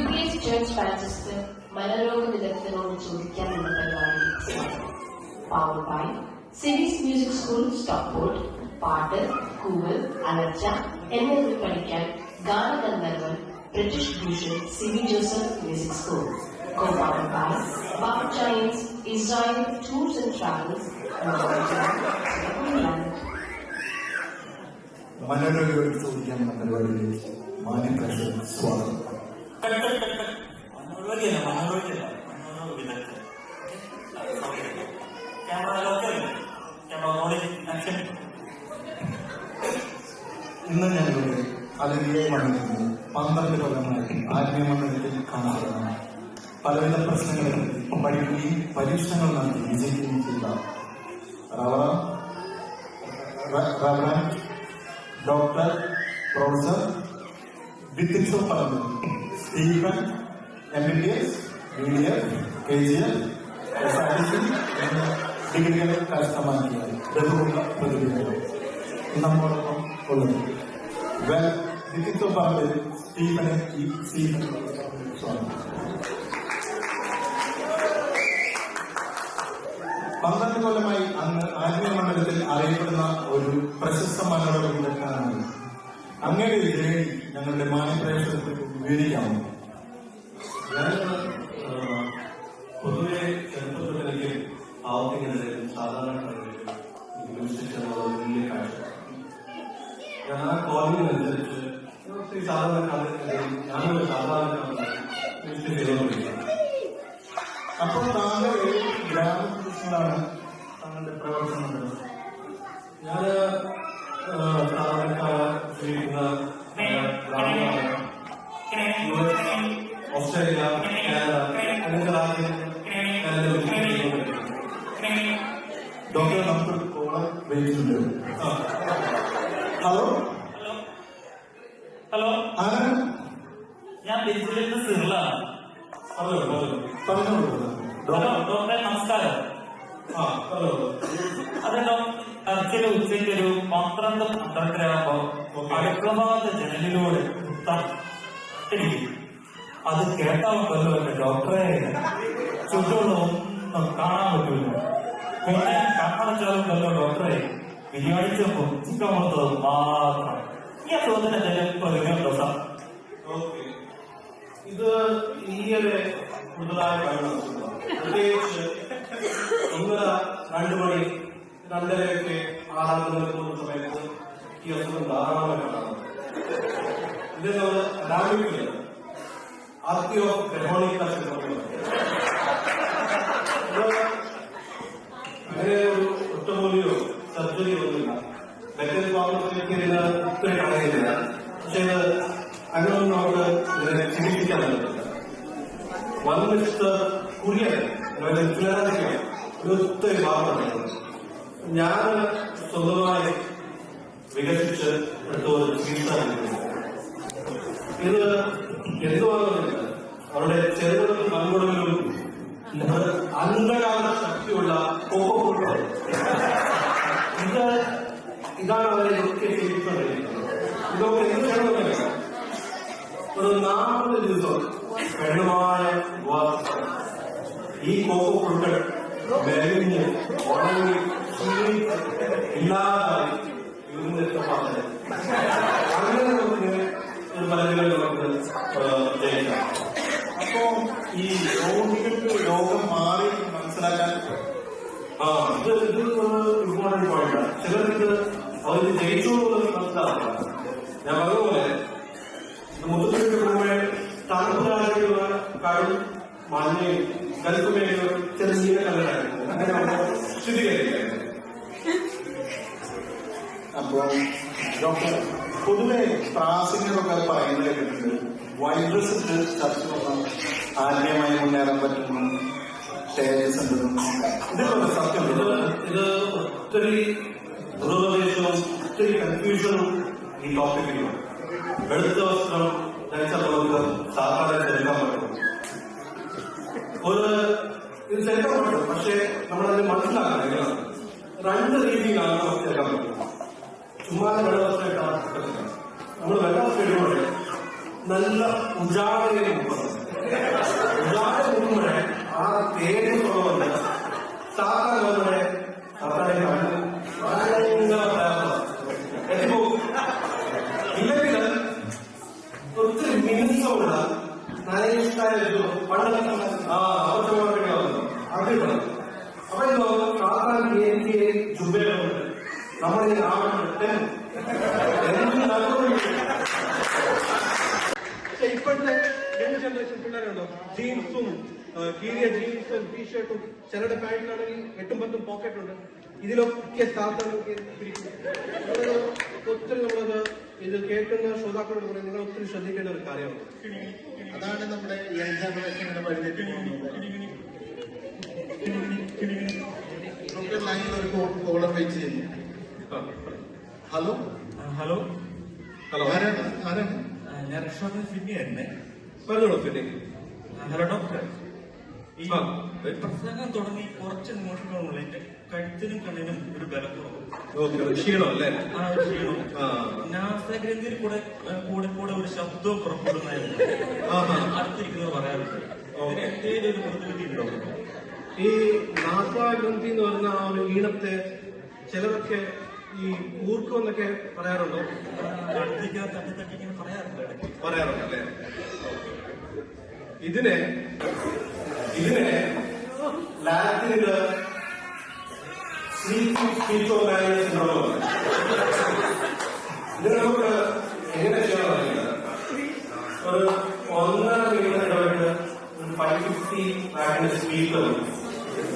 CBS Church Franciscan മനോരോഗ വിദഗ്ധനോട് ചോദിക്കാനുള്ള പരിപാടി powered by CV's music school Stockport. പാട്ട്, കൂവൽ, അലർച്ച എന്നിവ പഠിക്കാൻ ഗാനഗന്ധർവൻ British Bhushan CV Joseph music school. Co-powered by Bob Giants Israel Tours and Travels. മനോരോഗിയോട് ചോദിക്കാനുള്ള പരിപാടിയിലേക്ക് മാന്യപ്രേക്ഷകർ സ്വാഗതം. ഇന്ന് ഞങ്ങളുടെ അലരിയെ മണ്ഡലത്തിൽ 12 കൊല്ലമായി ആത്മീയമണ്ഡലത്തിൽ കാണപ്പെടുന്ന പലവിധ പ്രശ്നങ്ങളെ പഠിക്കുകയും പരീക്ഷണങ്ങൾ നടത്തി വിജയിക്കുകയും ചെയ്ത റവറൻഡ് ഡോക്ടർ പ്രൊഫസർ ബിത്തിൻഷോ പറമ്പിൽ Stephen MBBS, BDF, KGF, SRTC എന്നീ ഡിഗ്രികൾ കരസ്ഥമാക്കിയ ബഹുമുഖ പ്രതിഭകൾ നമ്മോടൊപ്പം ഉള്ളത്. ബിത്തിൻഷോ പറമ്പിൽ സ്റ്റീഫനെ സ്വാഗതം. 12 കൊല്ലമായി അങ്ങ് ആത്മീയ മണ്ഡലത്തിൽ അറിയപ്പെടുന്ന ഒരു പ്രശസ്ത മനോരമ വിദഗ്ധനാണ്. അങ്ങയുടെ ജേണി ഞങ്ങളുടെ മാന്യപ്രേക്ഷകർക്ക് വിവരിക്കാമോ? ഞാൻ പൊതുവെ ചെറുപ്പത്തിലേക്ക് പാവത്തിനെതിരെയും സാധാരണക്കാരിലേക്കും വലിയ കാഴ്ച. ഞാൻ ആ കോളനിയിലനുസരിച്ച് ഒത്തിരി സാധാരണക്കാരെയും ഞാനൊരു സാധാരണക്കാരനായി ചെയ്തുകൊണ്ടിരിക്കുകയാണ്. അപ്പോൾ താങ്കൾ ഗ്രാമപ്രദേശങ്ങളാണ് താങ്കളുടെ പ്രവർത്തനം? ഞാൻ സാധാരണക്കാർ ജീവിക്കുന്ന ഗ്രാമങ്ങളാണ് ഓസ്ട്രേലിയ, കാനഡ എന്നീ രാജ്യങ്ങളിൽ ഡോക്ടർ നമുക്ക് കോളർ വെയിറ്റുണ്ട്. ഹലോ ഹലോ, ആരാണ്? ഞാൻ ബെഞ്ചിലിൽ നിന്ന് സിറിലാണ്. പറഞ്ഞോളൂ. ഡോക്ടറെ നമസ്കാരം. അതെ ഡോക്ടർ, ഉച്ചയ്ക്ക് ഒരു 12-12:30 അടുക്കളഭാഗ ജനലിലൂടെ തട്ടിരിക്കും. അത് കേട്ടാവുമല്ലോ എന്റെ ഡോക്ടറെ, ചുറ്റുള്ള ഒന്നും കാണാൻ പറ്റൂല. പിന്നെ കണ്ണടച്ചാലുണ്ടല്ലോ ഡോക്ടറെ, ബിരിയാണി ചെമ്പും ചിക്കൻ വറുത്തത് മാത്രം. ഈ അസുഖത്തിന് ചിലപ്പോ സാർ. ഇത് ഈയിടെ കൂടുതലായ കാണുന്ന പ്രത്യേകിച്ച് 1-2 മണി 2:30 ആരാധന സമയത്ത് ഈ അസുഖം ധാരാളമായി കാണാറുണ്ട്. ഇത് നമ്മൾ അഡാമിക്കില്ല ആർട്ടിയോ ടെഫോണിക് അങ്ങനെ ഒരു ഒറ്റമൂലിയോ സർജറിയോ ഒന്നുമില്ല. മെറ്റൽ പ്രോബ്ലത്തിലേക്ക് ഇത്രയും കാണുന്നില്ല. പക്ഷെ ഇത് അങ്ങനൊന്നും നമുക്ക് ഇതിനെ ചികിത്സിക്കാൻ പറ്റില്ല. വൺ മിസ്റ്റർ കുര്യൻ ഒത്തിരി ഭാഗമാണ് ഞാൻ സ്വന്തമായി വികസിച്ച് എടുത്ത ഒരു ചികിത്സ. ഇത് എന്തുവാണെന്നില്ല, അവരുടെ ചെറുകളിലും മൺകുടലിലും അന്ധകാല ശക്തിയുള്ള കോപ്പുകൾ. ഇതാണ് അവരെ ഇതൊക്കെ ചികിത്സിക്കുന്നത്. ഇതൊക്കെ എന്ത് ചെയ്യണമെന്നില്ല, ഒരു 40 ദിവസം കഠിനമായ ഉപവാസം ഈ കോപ്പുകൾ മെലിഞ്ഞ് ഉണങ്ങി ഇല്ലാതായി ഇരുന്നിട്ടപ്പാതെ അങ്ങനെ നമുക്ക് ഒരു പലതിലും നമുക്ക് ജയിക്കാം. അപ്പോ ഈ രോഗികൾക്ക് രോഗം മാറി മനസ്സിലാക്കാൻ ഇത് ഇമ്പോർട്ടന്റ് പോയിന്റാണ്. ചിലർക്ക് അവർക്ക് ജയിച്ചു മനസ്സിലാക്കാം. ഞാൻ പറഞ്ഞതുപോലെ മുതലേക്ക് പോകുമ്പോൾ തണുപ്പുള്ള കടൽ മഞ്ഞയും കൽപ്പമേഖല ചെറിയ കല്ലറായിരുന്നു. അങ്ങനെ സ്ഥിതികരിക്കുകയാണ്. അപ്പോ ഡോക്ടർ, പൊതുവെ പ്രാസിനൊക്കെ പറയുന്നത് കേട്ടിട്ടുണ്ട്, വൈറ്റ് ഡ്രസ് ഇട്ട് ചർച്ച വന്നാൽ ആത്മീയമായി മുന്നേറാൻ പറ്റുന്നു, സ്റ്റേജസ് ഉണ്ടെന്നും. ഇതൊക്കെ സത്യം. ഇത് ഒത്തിരി ദുരുപദേശവും ഒത്തിരി കൺഫ്യൂഷനും ഈ ടോപ്പിക്കിലാണ്. വെളുത്ത വസ്ത്രം ധരിച്ചാൽ നമുക്ക് സാധാരണ ചെലുക്കാൻ പറ്റും. ഇത് ചെലുക്കാൻ പറ്റും, പക്ഷെ നമ്മളത് മനസ്സിലാക്കണം. 2 രീതിയിലാണ് നമുക്ക് ചെലുക്കാൻ പറ്റും. ചുമ്മാ വെള്ളവസ്ത്രമായിട്ടാണ് നമ്മൾ വെള്ളവസ്ത്രം നല്ല ഉജാഗ്രതയും ഒരുപാട് മുമ്പേ ആ തേടി തുറന്നുണ്ട് സാധാരണ ഇല്ലെങ്കിൽ ഒത്തിരി മിനിസമുള്ള നല്ല ഇഷ്ടമായിരുന്നു പണ്ടൊക്കെ അതില്ല. അപ്പൊ ഇതോ സാധാരണ ജുബേലുണ്ട് നമ്മുടെ ഇപ്പോഴത്തെ യങ് ജനറേഷൻ പിള്ളേരുണ്ടോ ജീൻസും കീറിയ ജീൻസും ടീഷർട്ടും ചിലരുടെ പാൻറ്റിലാണെങ്കിൽ 8-10 പോക്കറ്റ് ഉണ്ട്. ഇതിലൊക്കെ സാധാരണ ഒത്തിരി നമ്മളത് ഇത് കേൾക്കുന്ന ശ്രോതാക്കളോട് പറയും നിങ്ങൾ ഒത്തിരി ശ്രദ്ധിക്കേണ്ട ഒരു കാര്യമാണ്. അതാണ് നമ്മുടെ യങ് ജനറേഷനെ വഴിതെറ്റി നമുക്ക് ലൈനിൽ ഒരു കോളർ വെച്ച് ചെയ്യുന്നു. ഹലോ ഹലോ ഹലോ ആരാണ്? ഞാൻ റിഷാദ് ഫിന്നി ആയിരുന്നേ. പറഞ്ഞോളൂ ഫിന്നി. ഹലോ ഡോക്ടർ, ഈ പ്രസംഗം തുടങ്ങി കുറച്ച് നിമിഷങ്ങളുള്ള എന്റെ കഴുത്തിനും കണ്ണിനും ഒരു ബലക്കുറവ്, ക്ഷീണം അല്ലേ? ആ ക്ഷീണവും നാസഗ്രന്ഥിയിൽ കൂടെ കൂടെ ഒരു ശബ്ദവും പുറപ്പെടുന്നതായിരുന്നു അടുത്തിരിക്കുന്നത് പറയാറുണ്ട്. എന്തെങ്കിലും ഒരു പ്രതിവിധി ഉണ്ടോ? ഈ നാസാഗ്രന്ഥി എന്ന് പറഞ്ഞ ആ ഒരു ഈണത്തെ ചിലരൊക്കെ ഈ ഊർക്കുമെന്നൊക്കെ പറയാറുണ്ടോ? അടുത്തേക്ക് തട്ടി ഇങ്ങനെ പറയാറുണ്ട് അല്ലേ? ഇതിനെ ലാറ്റിനില് ഇത് നമുക്ക് എങ്ങനെ ചെയ്യാൻ ഒരു 1.5 മിനിറ്റ് ഇടവിട്ട് 550 ലാറ്റിന് സ്പീക്കറും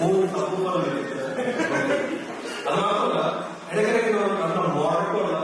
3 സബ്ബൂഫറും അത് മാത്രമല്ല ഇടയ്ക്കിടയ്ക്ക് നമ്മുടെ മുറക്കുള്ള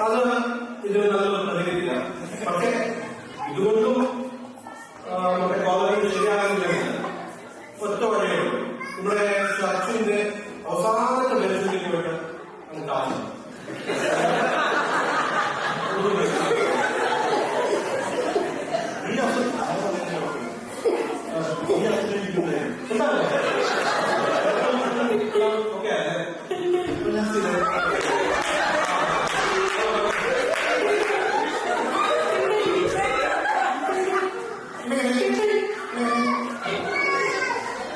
അത് ഇതിന് നല്ലൊരു പ്രതികരിക്കില്ല. പക്ഷെ ഇതുകൊണ്ടും നമ്മുടെ കോളേജിൽ ശരിയാകുന്നില്ലെങ്കിൽ ഒറ്റ വഴിയുള്ളൂ. നമ്മുടെ ചർച്ചിന്റെ അവസാനത്തെ ബെഞ്ചിലേക്ക് പോയിട്ട് നമുക്ക് കാണും.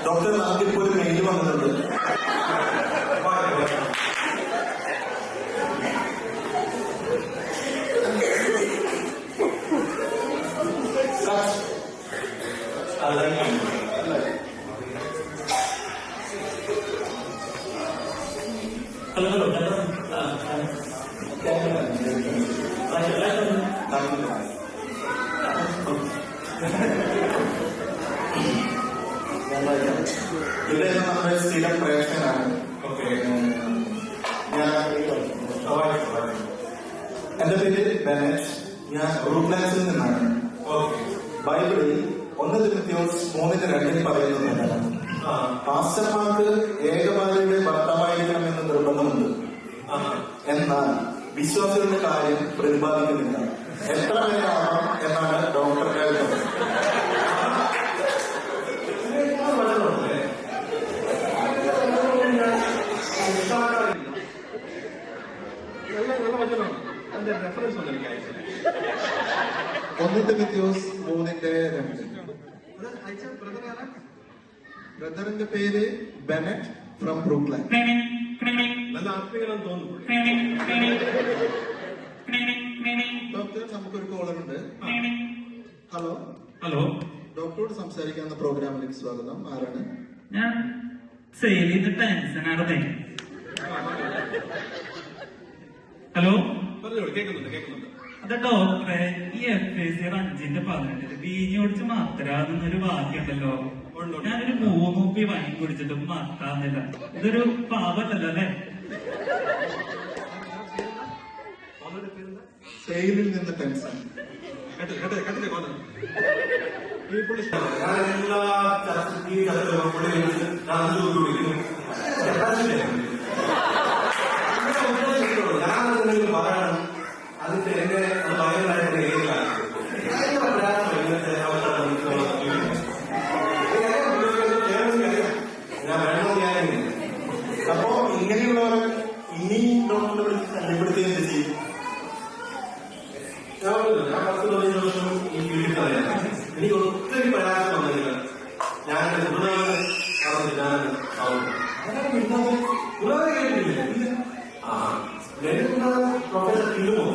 ഡോക്ടർ നമുക്കിപ്പോ ഒരു മെയിൽ വന്നിട്ടുണ്ട്. ഹലോ ഇവിടെ നമ്മുടെ സ്ഥിരം പ്രേക്ഷകനാണ്. എന്റെ പേര് ബെനറ്റ്. ഞാൻ റൂട്ട്ലാൻഡ്സിൽ നിന്നാണ്. ബൈബിളിൽ 1 തിമോഥെയോസ് 3:2 പറയുന്നുണ്ട്, പാസ്റ്റർമാർക്ക് ഏകഭാര്യയുടെ ഭർത്താവായിരിക്കണമെന്ന് നിർബന്ധമുണ്ട്, എന്നാൽ വിശ്വാസികളുടെ കാര്യം പ്രതിപാദിക്കുന്നില്ല. എത്ര പേരാവാം എന്നാണ് ഡോക്ടർ കേൾക്കുന്നത്. നല്ല വചനമാണ്. അതിന്റെ റെഫറൻസ് ഒന്നും എനിക്ക് അയച്ചില്ല. 1 തിമോഥെയോസ് 3:2. ബ്രദറിന്റെ പേര് ബെനറ്റ് ഫ്രം ബ്രൂക്ക്ലൈൻ. നല്ല ആത്മീയനാണെന്ന് തോന്നുന്നു. ഡോക്ടർ, നമുക്കൊരു കോളർ ഉണ്ട്. ഹലോ ഹലോ, ഡോക്ടറോട് സംസാരിക്കാവുന്ന പ്രോഗ്രാമിലേക്ക് സ്വാഗതം. ആരാണ്? ഞാൻ സെയിൽ ചെയ്ത് ടെൻഷനായിരുന്നേ. ഹലോ പറഞ്ഞോളൂ, കേൾക്കുന്നുണ്ട്. അത് ഡോക്ടറെ, ഈ FAC 5-18 വീഞ്ഞ് കുടിച്ച് മാത്രാന്നൊരു വാക്യുണ്ടല്ലോ. ഞാനൊരു 3 കുപ്പി വൈൻ കുടിച്ചിട്ടും മറക്കാന്നില്ല. ഇതൊരു പാപത്തല്ലോ അല്ലേ? സെയിലിൽ നിന്ന് ടെൻഷൻ. ഈ പുള്ളി ഞാൻ എല്ലാ ചർച്ചയിലും പുള്ളി ഞാൻ എന്തെങ്കിലും പറയണം, അതിന്റെ എന്നെ അത് ഭയങ്കരമായിട്ട് ഏരിയയിലാണ്. ഞാൻ വേണമെന്ന് ഞാൻ അപ്പോ ഇങ്ങനെയുള്ളവർ ഇനി ഡോക്ടറെ വിളിച്ച് കണ്ടുപിടുത്തുകയും ചെയ്യും. ഞാൻ 10-15 വർഷം ഈ ഫീൽഡിൽ അറിയാം. എനിക്ക് ഒത്തിരി പ്രയാസം വന്നില്ല. ഞാൻ പ്രൊഫസർ കിലുമോ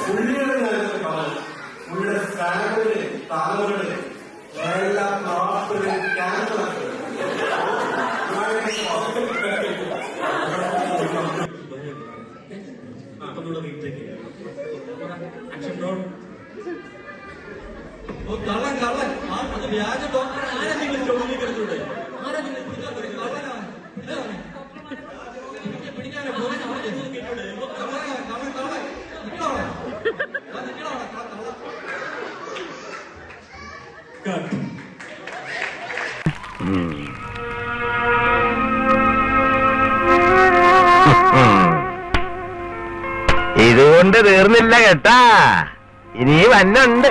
പുള്ളിയുടെ കാര്യത്തിൽ പറഞ്ഞു. പുള്ളിയുടെ ഫാമിലി താങ്കളുടെ എല്ലാ ക്രാഫ്റ്റിലും ക്യാൻസർ കള്ളൻ കള്ളൻ അത് വ്യാജ ഡോക്ടറെ ആരാ നിങ്ങൾ ചോദിക്കുന്നത്? ആരാ നിങ്ങൾ പിടിക്കാനോ ഇതുകൊണ്ട് തീർന്നില്ല കേട്ടാ, ഇനി വന്നുണ്ട്.